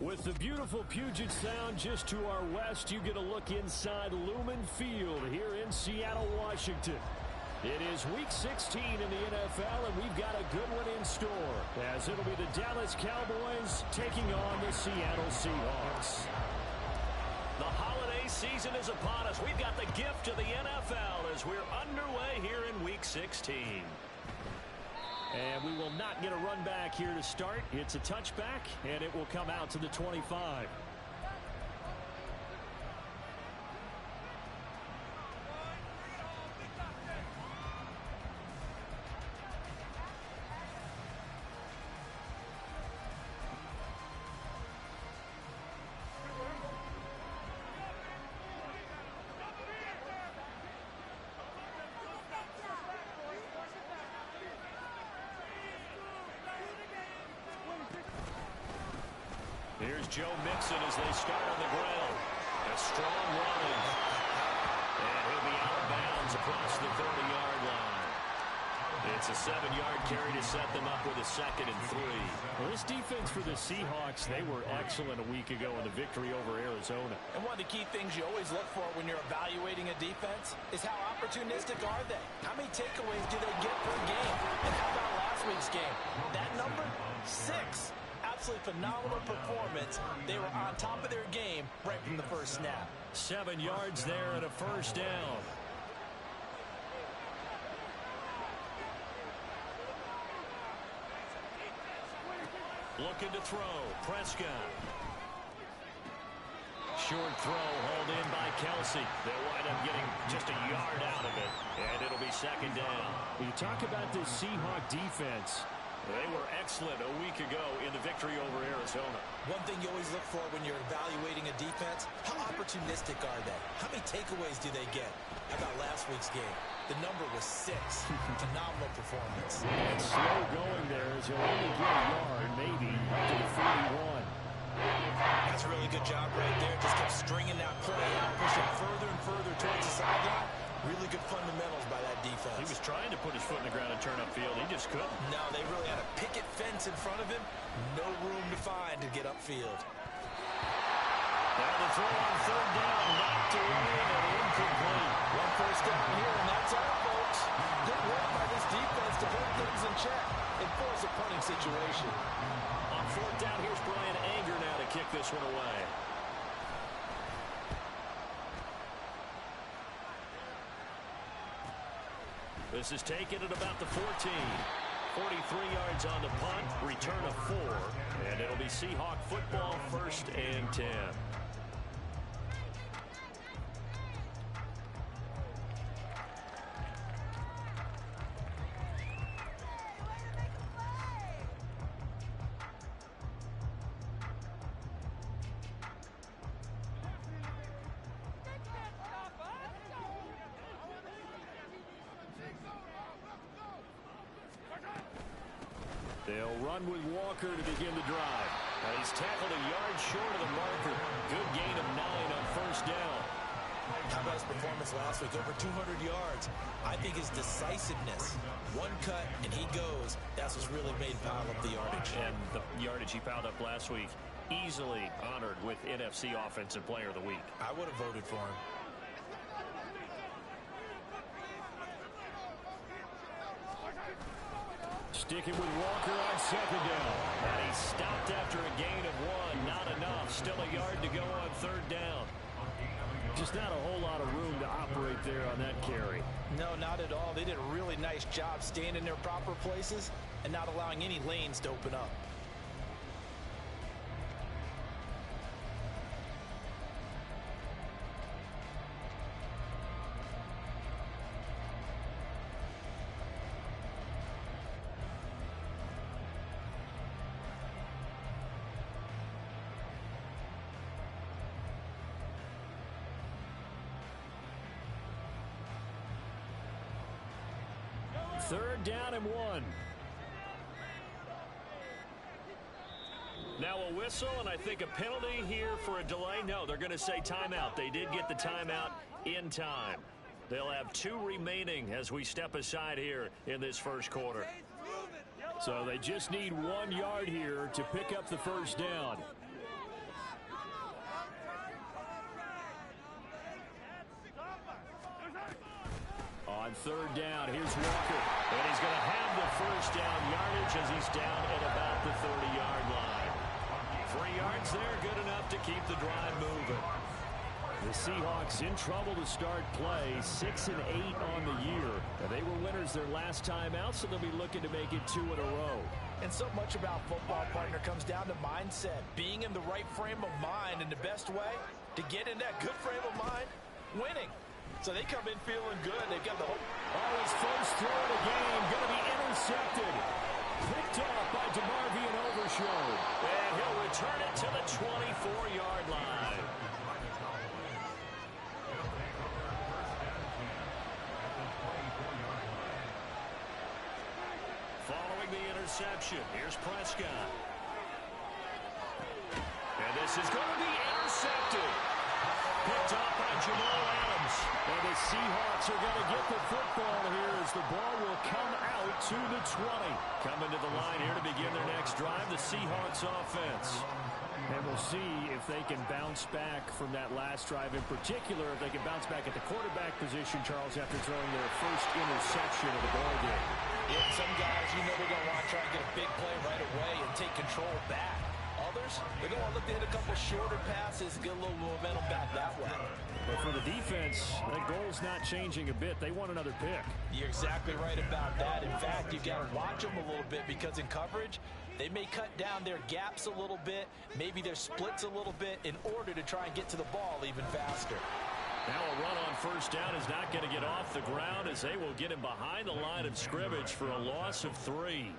With the beautiful Puget Sound just to our west, you get a look inside Lumen Field here in Seattle, Washington. It is Week 16 in the NFL, and we've got a good one in store, as it'll be the Dallas Cowboys taking on the Seattle Seahawks. The holiday season is upon us. We've got the gift of the NFL as we're underway here in Week 16. And we will not get a run back here to start. It's a touchback, and it will come out to the 25. Here's Joe Mixon as they start on the ground. A strong run. And he'll be out of bounds across the 30-yard line. It's a 7-yard carry to set them up with a 2nd and 3. Well, this defense for the Seahawks, they were excellent a week ago in the victory over Arizona. And one of the key things you always look for when you're evaluating a defense is how opportunistic are they? How many takeaways do they get per game? And how about last week's game? That number? 6. Absolutely phenomenal performance. They were on top of their game right from the first snap. 7 yards there and a first down. Looking to throw. Prescott. Short throw hauled in by Kelsey. They'll wind up getting just a yard out of it. And it'll be 2nd down. When you talk about this Seahawk defense, they were excellent a week ago in the victory over Arizona. One thing you always look for when you're evaluating a defense, how opportunistic are they? How many takeaways do they get? How about last week's game? The number was 6. Phenomenal performance. And slow going there as he'll only get a yard, maybe, up to the 41. That's a really good job right there. Just kept stringing that play out, pushing further and further towards the sideline. Really good fundamentals by that defense. He was trying to put his foot in the ground and turn upfield. He just couldn't. No, they really had a picket fence in front of him. No room to find to get upfield. Now the throw on 3rd down, knocked away and incomplete. One first down here, and that's all, folks. Good work by this defense to hold things in check and force a punting situation. On 4th down, here's Brian Anger now to kick this one away. This is taken at about the 14. 43 yards on the punt, return of 4, and it'll be Seahawk football, 1st and 10. They'll run with Walker to begin the drive. He's tackled a yard short of the marker. Good gain of 9 on 1st down. How about his performance last week? Over 200 yards. I think his decisiveness. One cut, and he goes. That's what's really made him pile up the yardage. And the yardage he piled up last week, easily honored with NFC Offensive Player of the Week. I would have voted for him. Sticking with Walker on 2nd down. And he stopped after a gain of 1. Not enough. Still a yard to go on 3rd down. Just not a whole lot of room to operate there on that carry. No, not at all. They did a really nice job staying in their proper places and not allowing any lanes to open up. Third down and 1. Now a whistle, and I think a penalty here for a delay. No, they're going to say timeout. They did get the timeout in time. They'll have 2 remaining as we step aside here in this first quarter. So they just need 1 yard here to pick up the first down. On third down, here's Walker. And he's going to have the first down yardage as he's down at about the 30-yard line. 3 yards there, good enough to keep the drive moving. The Seahawks in trouble to start play, 6-8 on the year. They were winners their last time out, so they'll be looking to make it 2 in a row. And so much about football, partner, comes down to mindset. Being in the right frame of mind, and the best way to get in that good frame of mind, winning. So they come in feeling good. They've got the hope. Oh, his first throw of the game going to be intercepted. Picked off by DeMarvion Overshown. And he'll return it to the 24-yard line. Following the interception, here's Prescott. And this is going to be intercepted. Picked up by Jamal Adams. And the Seahawks are going to get the football here as the ball will come out to the 20. Coming to the line here to begin their next drive, the Seahawks offense. And we'll see if they can bounce back from that last drive in particular, if they can bounce back at the quarterback position, Charles, after throwing their first interception of the ball game. Yeah, some guys, you know, they're going to want to try and get a big play right away and take control back. Others, they're going to want to look to hit a couple shorter passes, get a little momentum back that way. But for the defense, that goal's not changing a bit. They want another pick. You're exactly right about that. In fact, you've got to watch them a little bit because in coverage, they may cut down their gaps a little bit, maybe their splits a little bit in order to try and get to the ball even faster. Now a run on first down is not going to get off the ground as they will get him behind the line of scrimmage for a loss of 3.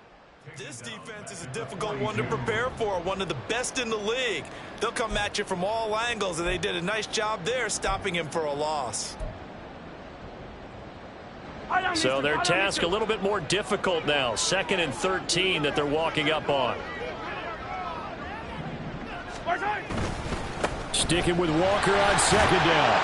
This defense is a difficult one to prepare for, one of the best in the league. They'll come at you from all angles, and they did a nice job there stopping him for a loss. So their task a little bit more difficult now. 2nd and 13 that they're walking up on. Sticking with Walker on 2nd down.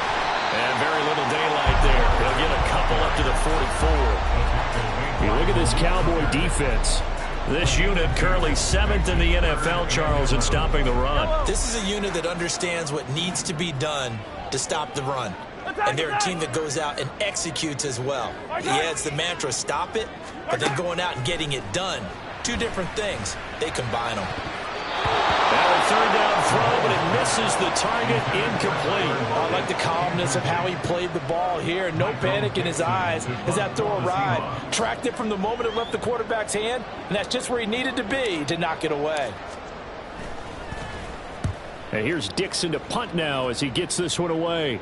And very little daylight there. They'll get a couple up to the 44. You look at this Cowboy defense. This unit currently 7th in the NFL, Charles, in stopping the run. This is a unit that understands what needs to be done to stop the run. And they're a team that goes out and executes as well. Yeah, it's the mantra, stop it, but then going out and getting it done. 2 different things. They combine them. Now a 3rd down throw, but it misses the target, incomplete. I like the calmness of how he played the ball here. No panic in his eyes as that throw arrived. Tracked it from the moment it left the quarterback's hand, and that's just where he needed to be to knock it away. And here's Dixon to punt now as he gets this one away.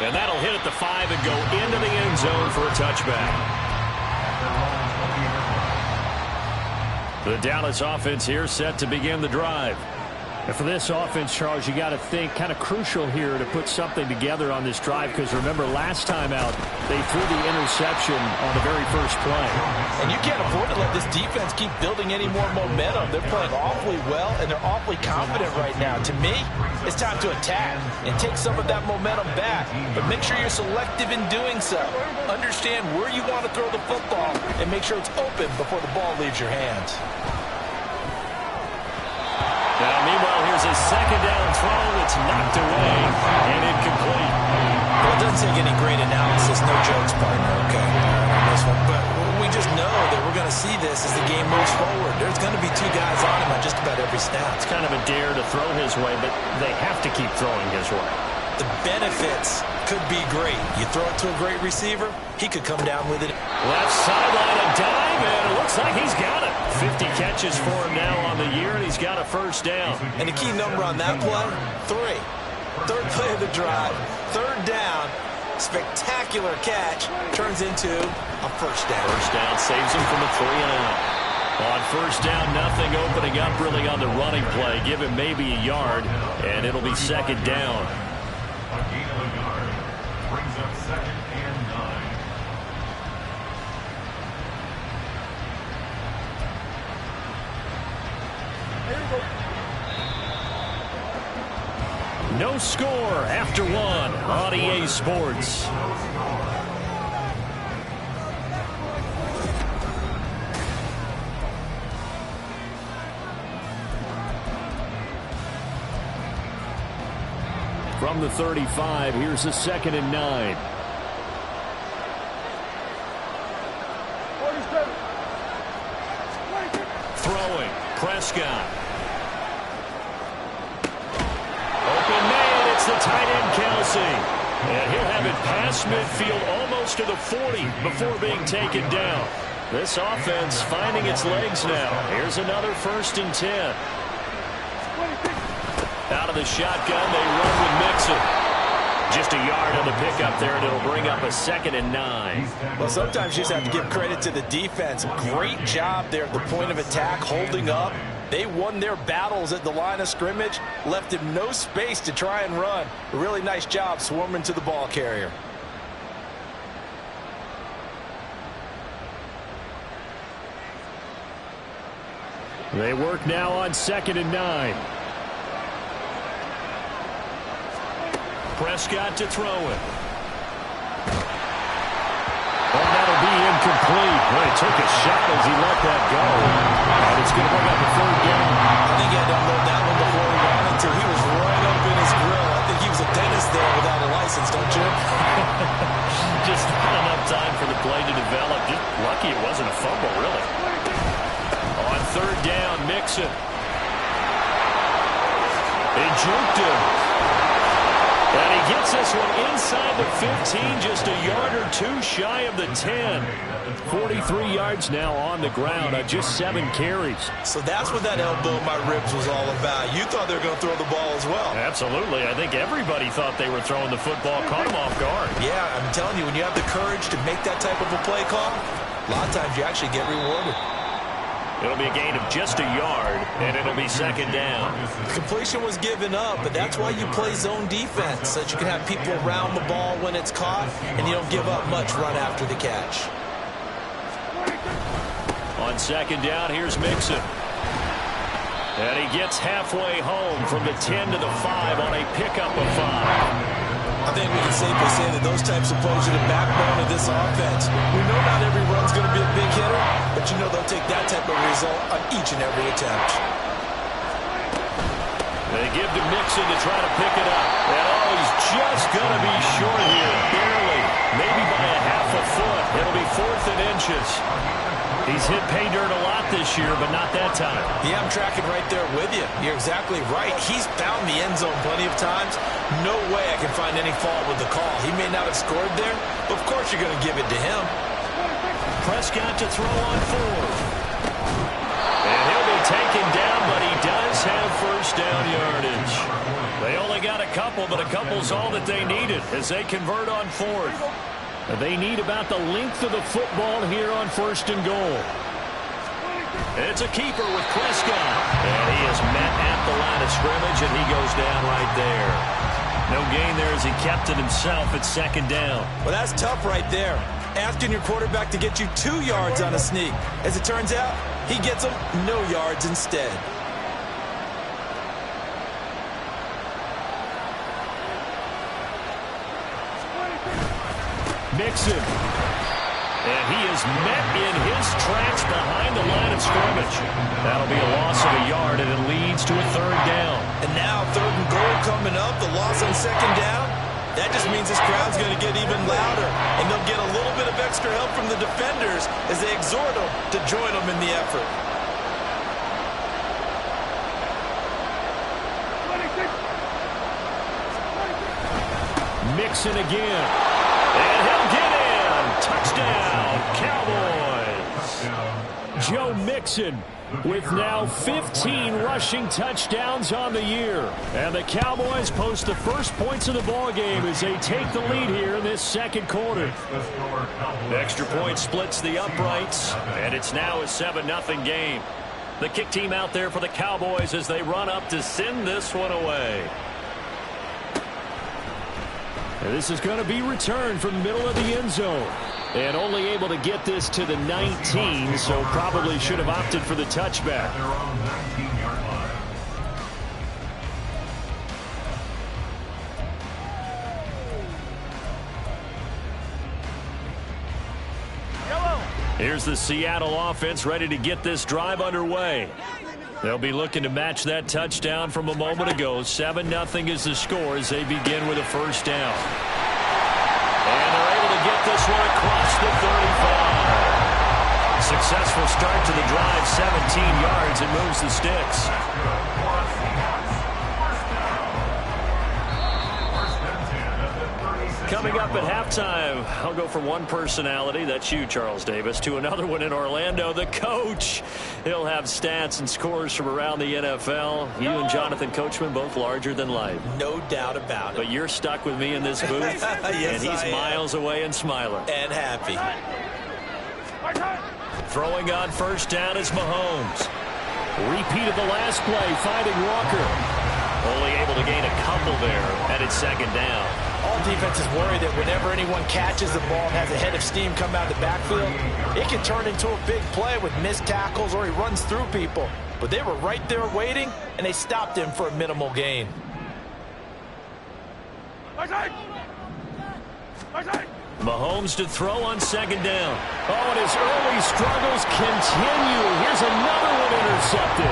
And that'll hit at the 5 and go into the end zone for a touchback. The Dallas offense here set to begin the drive. And for this offense, Charles, you got to think kind of crucial here to put something together on this drive because remember last time out they threw the interception on the very first play. And you can't afford to let this defense keep building any more momentum. They're playing awfully well and they're awfully confident right now. To me, it's time to attack and take some of that momentum back. But make sure you're selective in doing so. Understand where you want to throw the football and make sure it's open before the ball leaves your hands. Now, meanwhile, here's a 2nd down throw that's knocked away and incomplete. Well, it doesn't take any great analysis, no jokes, partner, okay, on this one. But we just know that we're going to see this as the game moves forward. There's going to be 2 guys on him on just about every snap. It's kind of a dare to throw his way, but they have to keep throwing his way. The benefits could be great. You throw it to a great receiver, he could come down with it. Left sideline, a dive, and it looks like he's got it. 50 catches for him now on the year, and he's got a first down. And the key number on that play, 3. 3rd play of the drive, 3rd down, spectacular catch, turns into a first down. First down saves him from a 3 and out. On first down, nothing opening up really on the running play. Give him maybe a yard, and it'll be 2nd down. Brings up 2nd and 9. No score after 1 on EA Sports. From the 35, here's a 2nd and 9. Throwing. Prescott. Open man. It's the tight end, Kelsey. And he'll have it past midfield almost to the 40 before being taken down. This offense finding its legs now. Here's another 1st and 10. Out of the shotgun, they run with Mixon. Just a yard on the pickup there, and it'll bring up a 2nd and 9. Well, sometimes you just have to give credit to the defense. Great job there at the point of attack, holding up. They won their battles at the line of scrimmage, left him no space to try and run. A really nice job swarming to the ball carrier. They work now on 2nd and 9. Prescott to throw it. Oh, that'll be incomplete. Well, he took a shot as he let that go. And it's going to bring up a 3rd down. I think he had to unload that one before he wanted to. He was right up in his grill. I think he was a dentist there without a license, don't you? Just not enough time for the play to develop. Just lucky it wasn't a fumble, really. On 3rd down, Mixon. They juked him. And he gets this one inside the 15, just a yard or 2 shy of the 10. 43 yards now on the ground on just 7 carries. So that's what that elbow in my ribs was all about. You thought they were going to throw the ball as well. Absolutely. I think everybody thought they were throwing the football, caught him off guard. Yeah, I'm telling you, when you have the courage to make that type of a play call, a lot of times you actually get rewarded. It'll be a gain of just a yard, and it'll be 2nd down. Completion was given up, but that's why you play zone defense, so that you can have people around the ball when it's caught, and you don't give up much run after the catch. On 2nd down, here's Mixon. And he gets halfway home from the 10 to the 5 on a pickup of 5. I think we can safely say that those types of plays are the backbone of this offense. We know not every run's going to be a big hitter, but you know they'll take that type of result on each and every attempt. They give to Mixon to try to pick it up. And oh, he's just going to be short here, barely. Maybe by a half a foot. It'll be 4th and inches. He's hit pay dirt a lot this year, but not that time. Yeah, I'm tracking right there with you. You're exactly right. He's found the end zone plenty of times. No way I can find any fault with the call. He may not have scored there, but of course you're going to give it to him. Prescott to throw on 4th. And he'll be taken down, but he does have 1st down yardage. They only got a couple, but a couple's all that they needed as they convert on 4th. They need about the length of the football here on 1st and goal. It's a keeper with Prescott. And he is met at the line of scrimmage, and he goes down right there. No gain there as he kept it himself at 2nd down. Well, that's tough right there. Asking your quarterback to get you 2 yards on a sneak. As it turns out, he gets them no yards instead. Mixon. And he is met in his tracks behind the line of scrimmage. That'll be a loss of a yard, and it leads to a 3rd down. And now 3rd and goal coming up. The loss on 2nd down. That just means this crowd's going to get even louder. And they'll get a little bit of extra help from the defenders as they exhort them to join them in the effort. Mixon again. And he'll get in. Touchdown, Cowboys. Joe Mixon with now 15 rushing touchdowns on the year. And the Cowboys post the first points of the ballgame as they take the lead here in this 2nd quarter. Extra point splits the uprights, and it's now a 7-0 game. The kick team out there for the Cowboys as they run up to send this one away. And this is going to be returned from the middle of the end zone. And only able to get this to the 19, so probably should have opted for the touchback. Here's the Seattle offense ready to get this drive underway. They'll be looking to match that touchdown from a moment ago. 7-0 is the score as they begin with a 1st down. And they're able to get this one across the 35. will start to the drive 17 yards and moves the sticks. Coming up at halftime, I'll go from one personality, that's you, Charles Davis, to another one in Orlando, the coach. He'll have stats and scores from around the NFL. You and Jonathan Coachman, both larger than life. No doubt about it. But you're stuck with me in this booth, yes, and he's miles away and smiling. And happy. Throwing on first down is Mahomes. Repeat of the last play, finding Walker. Only able to gain a couple there, headed second down. All defenses worry that whenever anyone catches the ball and has a head of steam come out of the backfield, it can turn into a big play with missed tackles or he runs through people. But they were right there waiting, and they stopped him for a minimal gain. Mahomes to throw on second down. Oh, and his early struggles continue. Here's another one intercepted.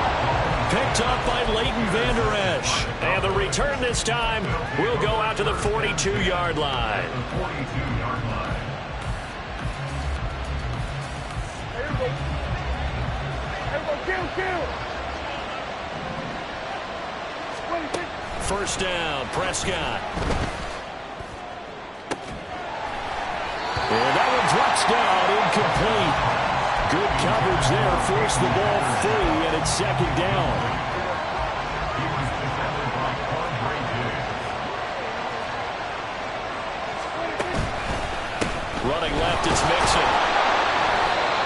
Picked up by Leighton Vander Esch. And the return this time will go out to the 42-yard line. First down, Prescott. And that one drops down, incomplete. Good coverage there, forced the ball free, and it's second down. Running left, it's Mixon.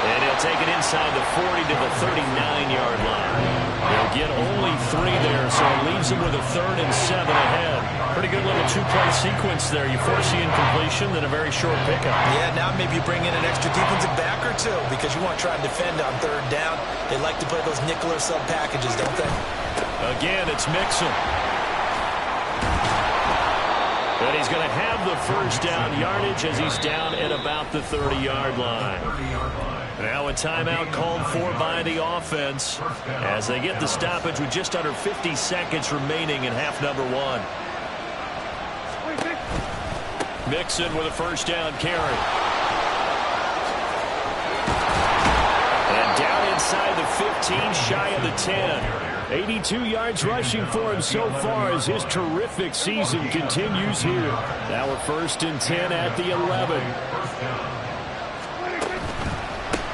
And he'll take it inside the 40 to the 39-yard line. He'll get only 3 there, so it leaves him with a 3rd and 7 ahead. Pretty good little 2-play sequence there. You force the incompletion, then a very short pickup. Yeah, now maybe you bring in an extra defensive back or two because you want to try and defend on 3rd down. They like to play those nickel or sub packages, don't they? Again, it's Mixon. And he's going to have the first down yardage as he's down at about the 30-yard line. Now a timeout called for by the offense as they get the stoppage with just under 50 seconds remaining in half number 1. Mixon with a first down carry. And down inside the 15, shy of the 10. 82 yards rushing for him so far as his terrific season continues here. Now a 1st and 10 at the 11.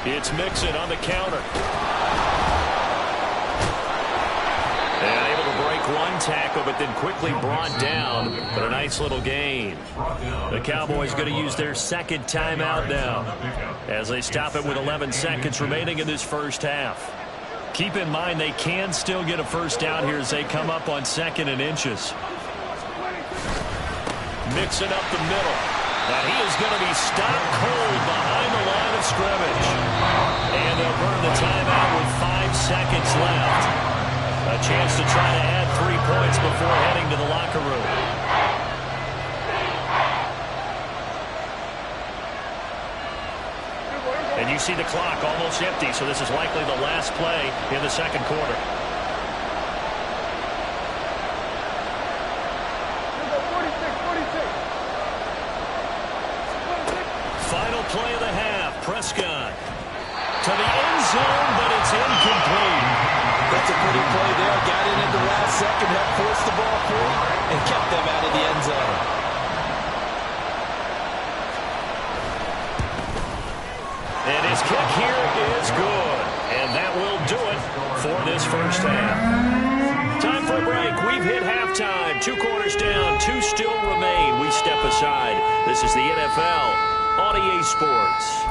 It's Mixon on the counter. And able to break one tackle, but then quickly brought down. But a nice little gain. The Cowboys going to use their 2nd timeout now as they stop it with 11 seconds remaining in this first half. Keep in mind they can still get a first down here as they come up on 2nd and inches. Mixing up the middle. And he is going to be stopped cold behind the line of scrimmage. And they'll burn the timeout with 5 seconds left. A chance to try to add 3 points before heading to the locker room. And you see the clock almost empty, so this is likely the last play in the 2nd quarter. Final play of the half. Prescott to the end zone, but it's incomplete. That's a pretty play there. Got in at the last second, helped force the ball through, and kept them out of the end zone. And his kick here is good. And that will do it for this first half. Time for a break. We've hit halftime. 2 quarters down. 2 still remain. We step aside. This is the NFL on EA Sports.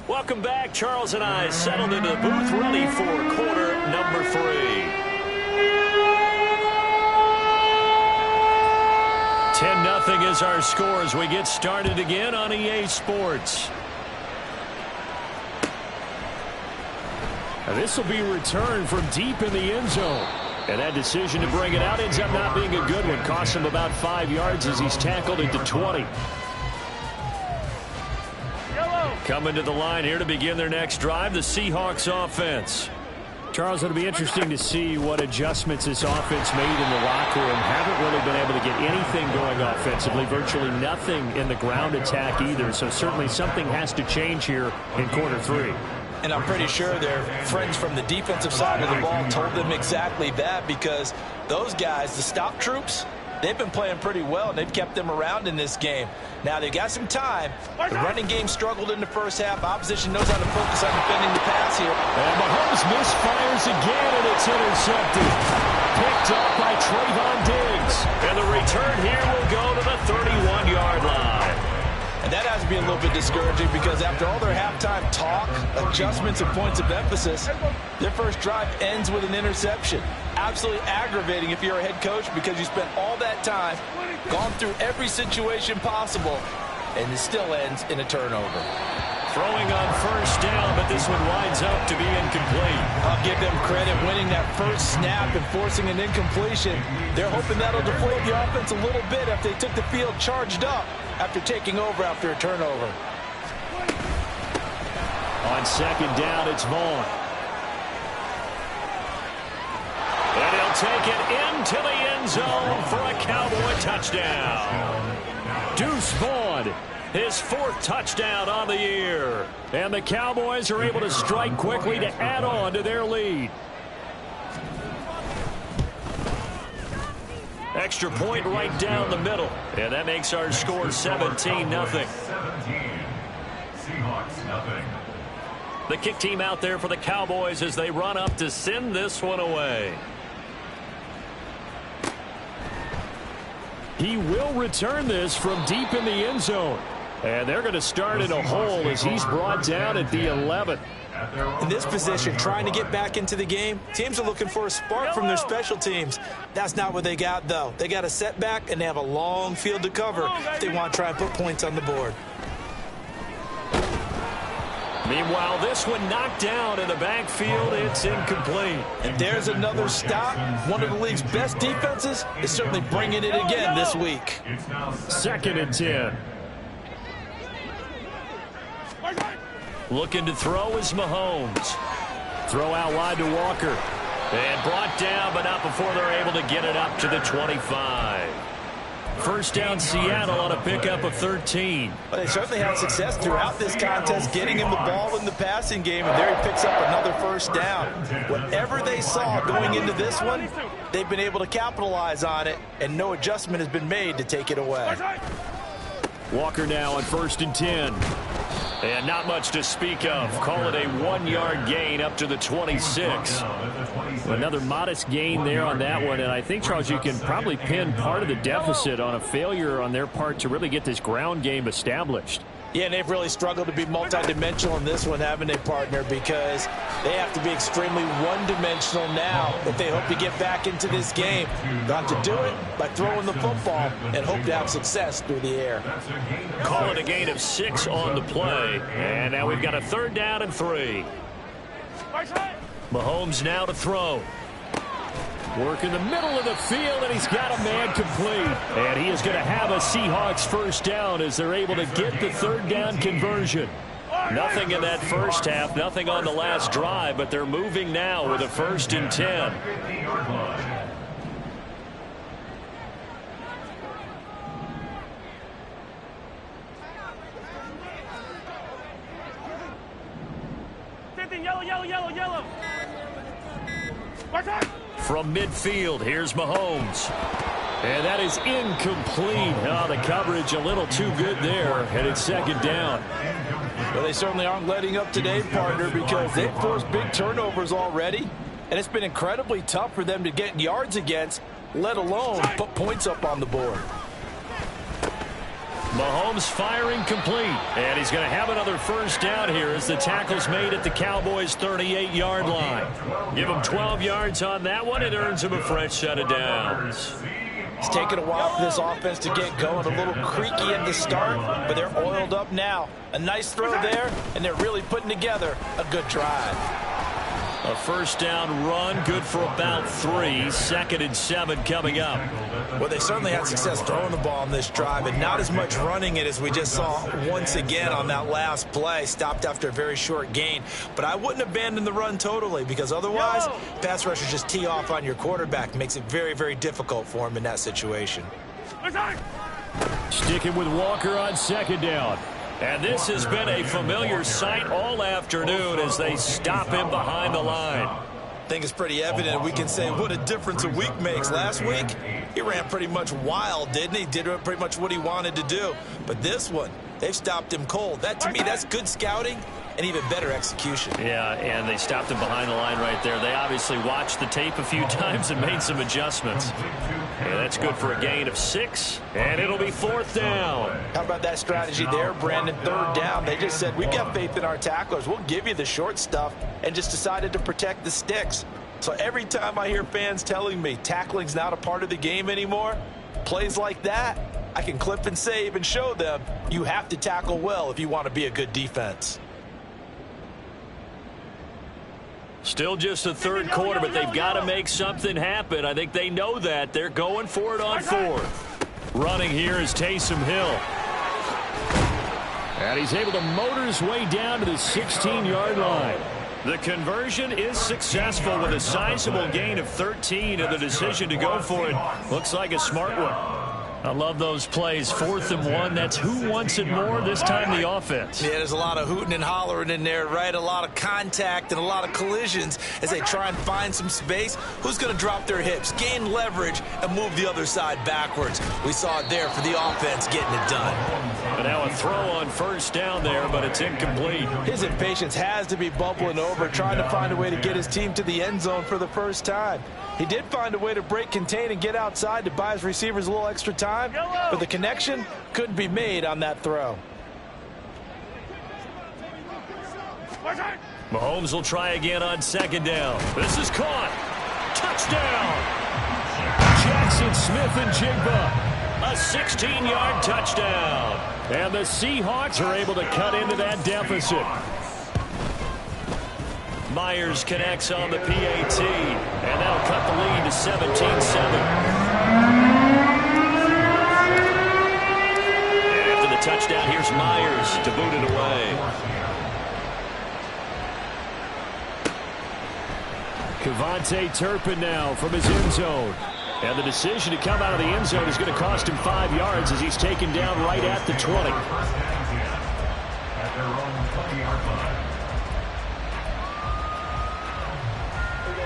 Welcome back. Charles and I settled into the booth, ready for quarter number 3. 10-0 is our score as we get started again on EA Sports. This will be returned from deep in the end zone. And that decision to bring it out ends up not being a good one. Costs him about 5 yards as he's tackled into 20. Coming to the line here to begin their next drive, the Seahawks offense. Charles, it'll be interesting to see what adjustments this offense made in the locker room. Haven't really been able to get anything going offensively, virtually nothing in the ground attack either. So certainly something has to change here in quarter 3. And I'm pretty sure their friends from the defensive side of the ball told them exactly that, because those guys, the stop troops, they've been playing pretty well, and they've kept them around in this game. Now, they've got some time. The running game struggled in the first half. Opposition knows how to focus on defending the pass here. And Mahomes misfires again, and it's intercepted. Picked up by Trayvon Diggs. And the return here will go to the 31-yard line. And that has to be a little bit discouraging, because after all their halftime talk, adjustments, and points of emphasis, their first drive ends with an interception. Absolutely aggravating if you're a head coach, because you spent all that time, gone through every situation possible, and it still ends in a turnover. Throwing on first down, but this one winds up to be incomplete. I'll give them credit winning that first snap and forcing an incompletion. They're hoping that'll deflate the offense a little bit if they took the field charged up after taking over after a turnover. On second down, it's Vaughn. And he'll take it into the end zone for a Cowboy touchdown. Deuce Vaughn, his 4th touchdown on the year. And the Cowboys are able to strike quickly to add on to their lead. Extra point right down the middle. And that makes our score 17-0. 17. Seahawks, nothing. The kick team out there for the Cowboys as they run up to send this one away. He will return this from deep in the end zone. And they're going to start in a hole as he's brought down at the 11. In this position, trying to get back into the game, teams are looking for a spark from their special teams. That's not what they got, though. They got a setback, and they have a long field to cover if they want to try and put points on the board. Meanwhile, this one knocked down in the backfield. It's incomplete. And there's another stop. One of the league's best defenses is certainly bringing it again this week. 2nd and 10. Looking to throw is Mahomes. Throw out wide to Walker. And brought down, but not before they're able to get it up to the 25. First down, Seattle on a pickup of 13. Well, they certainly had success throughout this contest, getting him the ball in the passing game, and there he picks up another first down. Whatever they saw going into this one, they've been able to capitalize on it, and no adjustment has been made to take it away. Walker now on 1st and 10. And not much to speak of. Call it a 1-yard gain up to the 26. Another modest gain there on that one. And I think, Charles, you can probably pin part of the deficit on a failure on their part to really get this ground game established. Yeah, and they've really struggled to be multidimensional in this one, haven't they, partner? Because they have to be extremely one-dimensional now if they hope to get back into this game. Got to do it by throwing the football and hope to have success through the air. Call it a gain of 6 on the play. And now we've got a 3rd down and 3. Mahomes now to throw. Work in the middle of the field, and he's got a man complete. And he is going to have a Seahawks first down as they're able to get the 3rd down conversion. Nothing in that first half, nothing on the last drive, but they're moving now with a 1st and 10. Yellow. From midfield, here's Mahomes. And that is incomplete. Oh, the coverage a little too good there, and it's 2nd down. Well, they certainly aren't letting up today, partner, because they've forced big turnovers already, and it's been incredibly tough for them to get yards against, let alone put points up on the board. Mahomes firing complete, and he's going to have another first down here as the tackle's made at the Cowboys' 38-yard line. Give him 12 yards on that one. It earns him a fresh set of downs. It's taken a while for this offense to get going, a little creaky at the start, but they're oiled up now. A nice throw there, and they're really putting together a good drive. A first down run, good for about 3. 2nd and 7 coming up. Well, they certainly had success throwing the ball on this drive, and not as much running it as we just saw once again on that last play. Stopped after a very short gain. But I wouldn't abandon the run totally, because otherwise, pass rushers just tee off on your quarterback. Makes it very, very difficult for him in that situation. Sticking with Walker on 2nd down. And this has been a familiar sight all afternoon as they stop him behind the line. I think it's pretty evident. We can say what a difference a week makes. Last week, he ran pretty much wild, didn't he? Did pretty much what he wanted to do. But this one, they've stopped him cold. That, to me, that's good scouting and even better execution. Yeah, and they stopped him behind the line right there. They obviously watched the tape a few times and made some adjustments. Yeah, that's good for a gain of 6, and it'll be 4th down. How about that strategy there, Brandon? 3rd down. They just said, we've got faith in our tacklers. We'll give you the short stuff, and just decided to protect the sticks. So every time I hear fans telling me tackling's not a part of the game anymore, plays like that, I can clip and save and show them you have to tackle well if you want to be a good defense. Still just the 3rd quarter, but they've got to make something happen. I think they know that. They're going for it on 4th. Running here is Taysom Hill. And he's able to motor his way down to the 16-yard line. The conversion is successful with a sizable gain of 13, and the decision to go for it looks like a smart one. I love those plays. 4th and 1. That's who wants it more, this time the offense. Yeah, there's a lot of hooting and hollering in there, right? A lot of contact and a lot of collisions as they try and find some space. Who's going to drop their hips, gain leverage, and move the other side backwards? We saw it there for the offense getting it done. And now a throw on 1st down there, but it's incomplete. His impatience has to be bubbling over, trying to find a way to get his team to the end zone for the first time. He did find a way to break, contain, and get outside to buy his receivers a little extra time, but the connection couldn't be made on that throw. Mahomes will try again on 2nd down. This is caught. Touchdown. Jackson Smith-Njigba. A 16-yard touchdown. And the Seahawks are able to cut into that deficit. Myers connects on the PAT, and that'll cut the lead to 17-7. After the touchdown, here's Myers to boot it away. Kevontae Turpin now from his end zone. And the decision to come out of the end zone is going to cost him 5 yards as he's taken down right at the 20. At their own 20-yard line.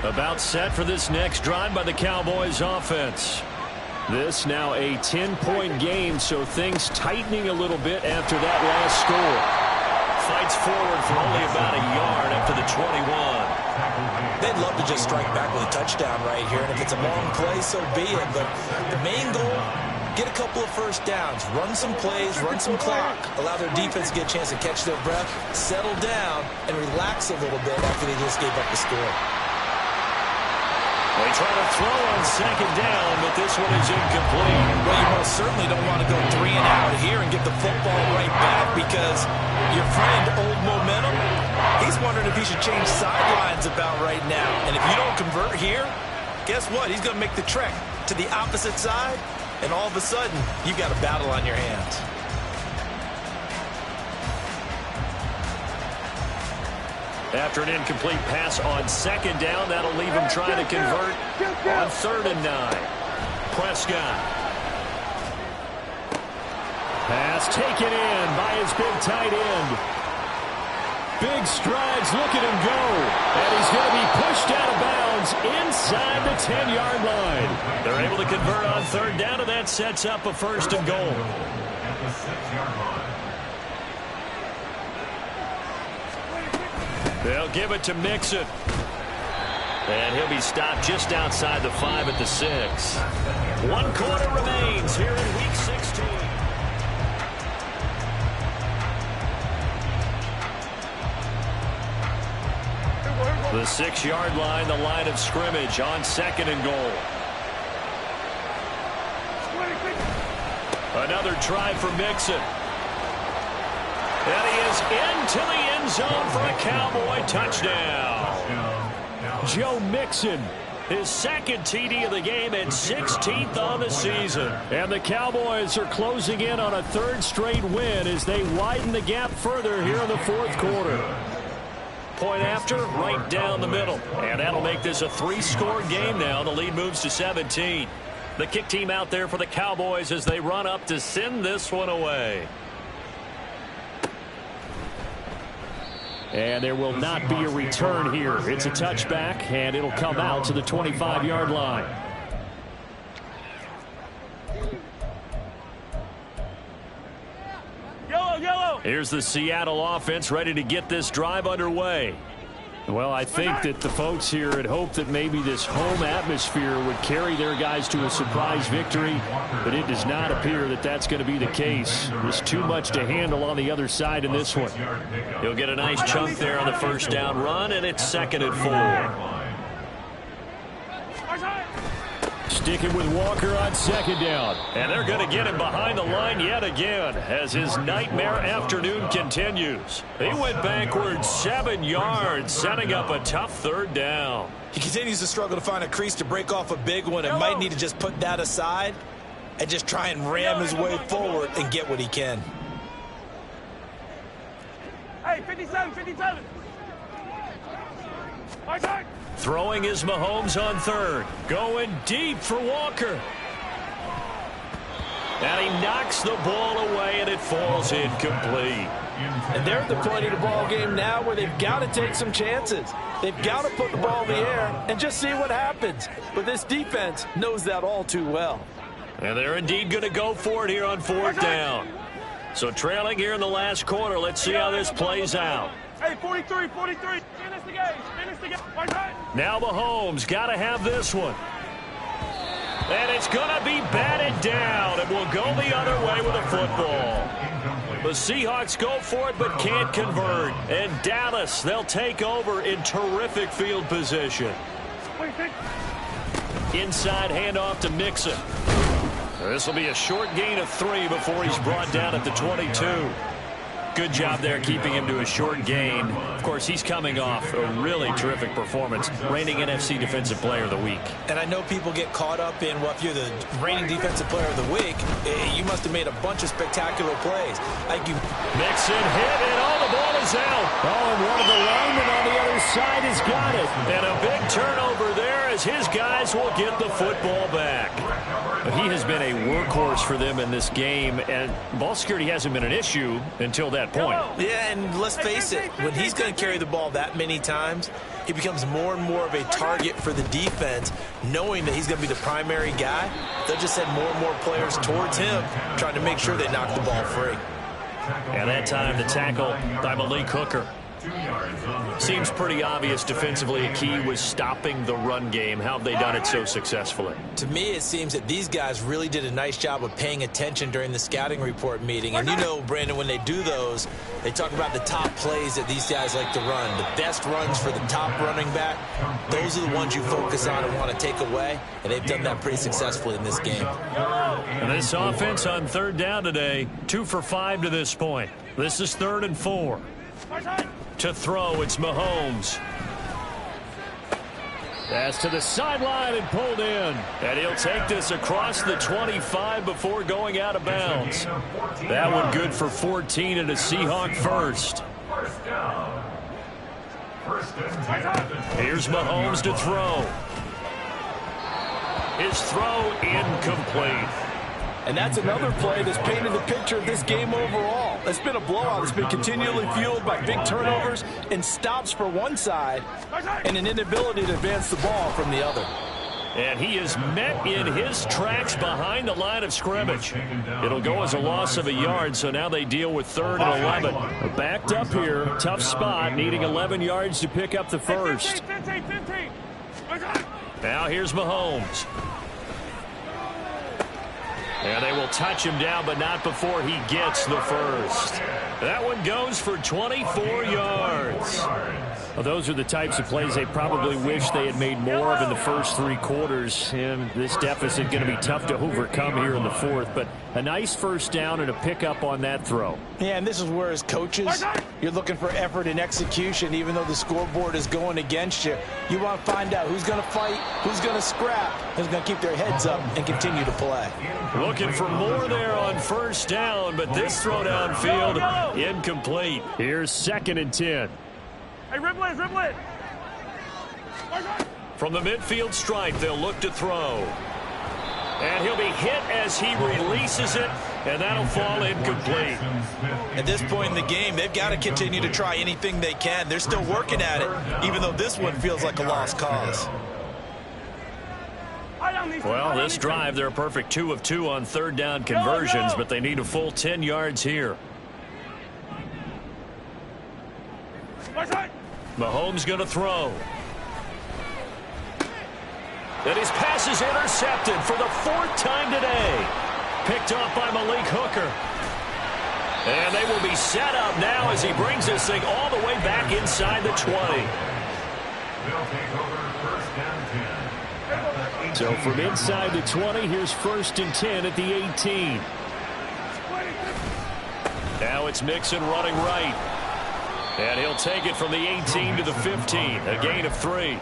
About set for this next drive by the Cowboys offense. This now a 10-point game, so things tightening a little bit after that last score. Fights forward for only about a yard after the 21. They'd love to just strike back with a touchdown right here, and if it's a long play, so be it. But the main goal, get a couple of first downs, run some plays, run some clock, allow their defense to get a chance to catch their breath, settle down, and relax a little bit after they just gave up the score. They try to throw on 2nd down, but this one is incomplete. Well, you most certainly don't want to go 3 and out here and get the football right back, because your friend, Old Momentum, he's wondering if he should change sidelines about right now. And if you don't convert here, guess what? He's going to make the trek to the opposite side, and all of a sudden, you've got a battle on your hands. After an incomplete pass on 2nd down, that'll leave him trying to convert on 3rd and 9. Prescott. Pass taken in by his big tight end. Big strides, look at him go. And he's going to be pushed out of bounds inside the 10-yard line. They're able to convert on 3rd down, and that sets up a 1st and goal. At the 6-yard line. They'll give it to Mixon. And he'll be stopped just outside the 5 at the 6. 1 quarter remains here in Week 16. The 6-yard line, the line of scrimmage on 2nd and goal. Another try for Mixon. And he is into the end zone for a Cowboy touchdown. Joe Mixon. His second TD of the game and 16th on the season. And the Cowboys are closing in on a third straight win as they widen the gap further here in the fourth quarter. Point after, right down the middle. And that'll make this a 3-score game now. The lead moves to 17. The kick team out there for the Cowboys as they run up to send this one away. And there will not be a return here. It's a touchback, and it'll come out to the 25-yard line. Yellow. Here's the Seattle offense ready to get this drive underway. Well, I think that the folks here had hoped that maybe this home atmosphere would carry their guys to a surprise victory, but it does not appear that that's going to be the case. There's too much to handle on the other side in this one. He'll get a nice chunk there on the first down run, and it's 2nd and 4. Sticking with Walker on 2nd down. And they're going to get him behind the line yet again as his nightmare afternoon continues. He went backwards 7 yards, setting up a tough 3rd down. He continues to struggle to find a crease to break off a big one and might need to just put that aside and just try and ram his way forward and get what he can. Hey, 57. Throwing is Mahomes on 3rd. Going deep for Walker. And he knocks the ball away, and it falls incomplete. And they're at the point of the ball game now where they've got to take some chances. They've got to put the ball in the air and just see what happens. But this defense knows that all too well. And they're indeed going to go for it here on 4th down. So trailing here in the last quarter. Let's see how this plays out. Hey, 43. Finish the game. Now Mahomes got to have this one. And it's going to be batted down, and will go the other way with a football. The Seahawks go for it but can't convert. And Dallas, they'll take over in terrific field position. Inside handoff to Mixon. This will be a short gain of 3 before he's brought down at the 22. Good job there keeping him to a short gain. Of course, he's coming off a really terrific performance, reigning NFC Defensive Player of the Week. And I know people get caught up in, well, if you're the reigning Defensive Player of the Week, you must have made a bunch of spectacular plays. Mixon hit, and the ball is out. Oh, and one of the linemen on the other side has got it. And a big turnover there as his guys will get the football back. He has been a workhorse for them in this game, and ball security hasn't been an issue until that point. Yeah, and let's face it, when he's going to carry the ball that many times, he becomes more and more of a target for the defense, knowing that he's going to be the primary guy. They'll just send more and more players towards him, trying to make sure they knock the ball free. And that time, the tackle by Malik Hooker. Seems pretty obvious defensively a key was stopping the run game. How have they done it so successfully? To me, it seems that these guys really did a nice job of paying attention during the scouting report meeting. And you know, Brandon, when they do those, they talk about the top plays that these guys like to run. The best runs for the top running back, those are the ones you focus on and want to take away. And they've done that pretty successfully in this game. And this offense on 3rd down today, 2 for 5 to this point. This is 3rd and 4. To throw, it's Mahomes. Pass to the sideline and pulled in. And he'll take this across the 25 before going out of bounds. That one good for 14 and a Seahawk first. Here's Mahomes to throw. His throw incomplete. And that's another play that's painted the picture of this game overall. It's been a blowout. It's been continually fueled by big turnovers and stops for one side and an inability to advance the ball from the other. And he is met in his tracks behind the line of scrimmage. It'll go as a loss of a yard, so now they deal with 3rd and 11. Backed up here, tough spot, needing 11 yards to pick up the first. 15. Now here's Mahomes. And they will touch him down, but not before he gets the first. That one goes for 24 yards. Well, those are the types of plays they probably wish they had made more of in the first 3 quarters. And this deficit going to be tough to overcome here in the 4th. But a nice first down and a pickup on that throw. Yeah, and this is where as coaches, you're looking for effort and execution. Even though the scoreboard is going against you, you want to find out who's going to fight, who's going to scrap, who's going to keep their heads up and continue to play. Looking for more there on first down, but this throw downfield incomplete. Here's 2nd and 10. Hey, Ripley. From the midfield stripe, they'll look to throw. And he'll be hit as he releases it, and that'll fall incomplete. At this point in the game, they've got to continue to try anything they can. They're still working at it, even though this one feels like a lost cause. Well, this drive, they're a perfect 2 of 2 on 3rd down conversions, but they need a full 10 yards here. Mahomes going to throw. And his pass is intercepted for the 4th time today. Picked off by Malik Hooker. And they will be set up now as he brings this thing all the way back inside the 20. They'll take over 1st and 10. So from inside the 20, here's 1st and 10 at the 18. Now it's Mixon running right. And he'll take it from the 18 to the 15, a gain of 3.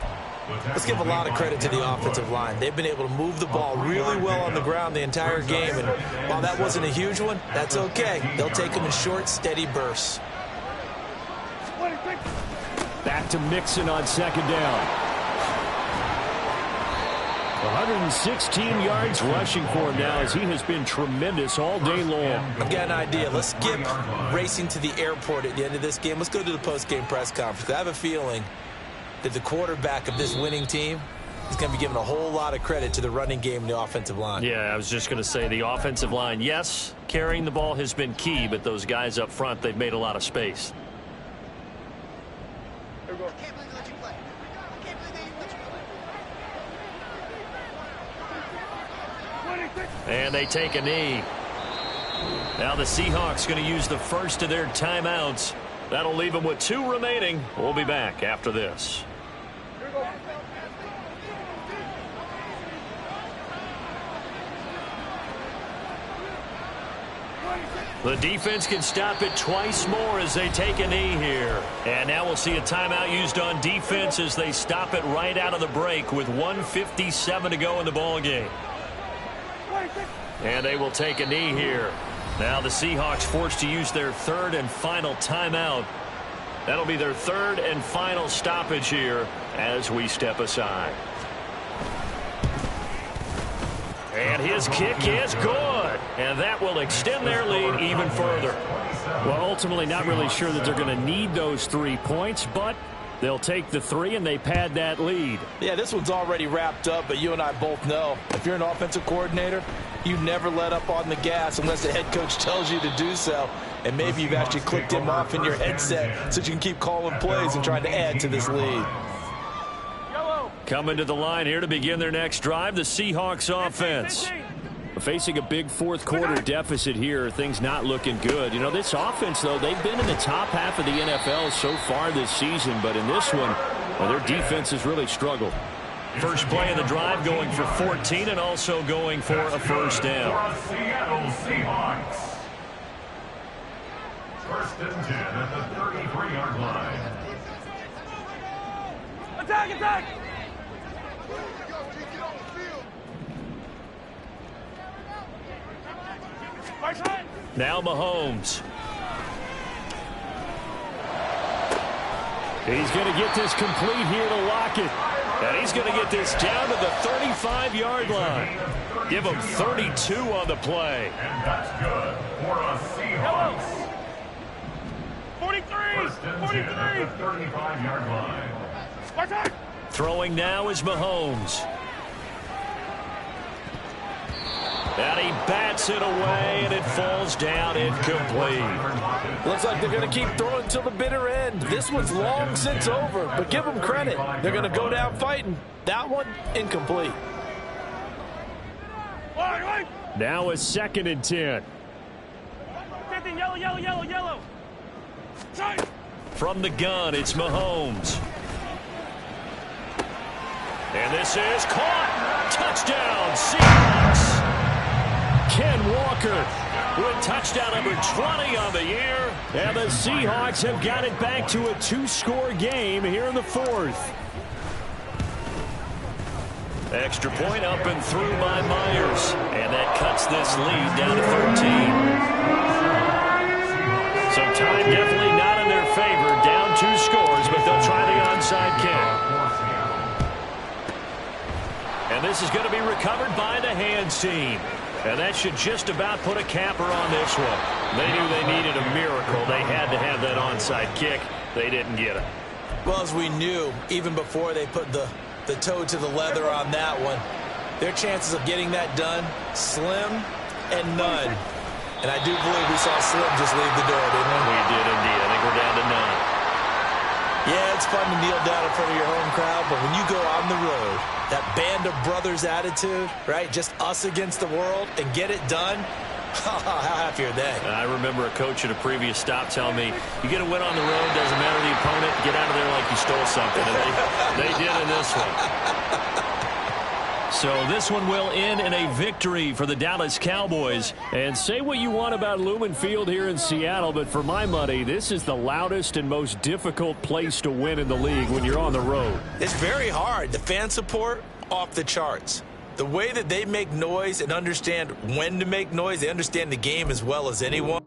Let's give a lot of credit to the offensive line. They've been able to move the ball really well on the ground the entire game. And while that wasn't a huge one, that's okay. They'll take them in short, steady bursts. Back to Mixon on 2nd down. 116 yards rushing for him now as he has been tremendous all day long. I've got an idea. Let's skip racing to the airport at the end of this game. Let's go to the post-game press conference. I have a feeling that the quarterback of this winning team is going to be given a whole lot of credit to the running game and the offensive line. Yeah, I was just going to say the offensive line, yes, carrying the ball has been key, but those guys up front, they've made a lot of space. And they take a knee. Now the Seahawks going to use the first of their timeouts. That'll leave them with 2 remaining. We'll be back after this. The defense can stop it twice more as they take a knee here. And now we'll see a timeout used on defense as they stop it right out of the break with 1:57 to go in the ball game. And they will take a knee here. Now the Seahawks forced to use their 3rd and final timeout. That'll be their 3rd and final stoppage here as we step aside. And his kick is good. And that will extend their lead even further. Well, ultimately not really sure that they're going to need those 3 points, but they'll take the 3 and they pad that lead. Yeah, this one's already wrapped up, but you and I both know if you're an offensive coordinator, you never let up on the gas unless the head coach tells you to do so. And maybe you've actually clicked him off in your headset so you can keep calling plays and trying to add to this lead. Coming to the line here to begin their next drive, the Seahawks offense. Facing a big 4th quarter deficit here, things not looking good. You know, this offense, though, they've been in the top half of the NFL so far this season, but in this one, well, their defense has really struggled. First play of the drive going for 14 and also going for a first down. Seattle Seahawks. 1st and 10 at the 33-yard line. Attack! Now Mahomes. He's going to get this complete here to Lockett. And he's going to get this down to the 35-yard line. Give him 32 on the play. And that's good for a Seahawks. 43! 43! 35-yard line. Throwing now is Mahomes. And he bats it away, and it falls down incomplete. Looks like they're going to keep throwing till the bitter end. This one's long since over, but give them credit. They're going to go down fighting. That one, incomplete. Now a 2nd and 10. 50, yellow. From the gun, it's Mahomes. And this is caught. Touchdown, Seahawks. Ken Walker with touchdown number 20 on the year. And the Seahawks have got it back to a 2-score game here in the fourth. Extra point up and through by Myers. And that cuts this lead down to 13. So time definitely not in their favor. Down 2 scores, but they'll try the onside kick. And this is going to be recovered by the hands team. And that should just about put a capper on this one. They knew they needed a miracle. They had to have that onside kick. They didn't get it. Well, as we knew, even before they put the toe to the leather on that one, their chances of getting that done, slim and none. And I do believe we saw Slim just leave the door, didn't we? We did indeed. I think we're down to none. Yeah, it's fun to kneel down in front of your home crowd, but when you go on the road, that band of brothers attitude, right? Just us against the world and get it done. How happy are they? I remember a coach at a previous stop telling me, you get a win on the road, doesn't matter the opponent, get out of there like you stole something. And they did in this one. So this one will end in a victory for the Dallas Cowboys. And say what you want about Lumen Field here in Seattle, but for my money, this is the loudest and most difficult place to win in the league when you're on the road. It's very hard. The fan support, off the charts. The way that they make noise and understand when to make noise, they understand the game as well as anyone.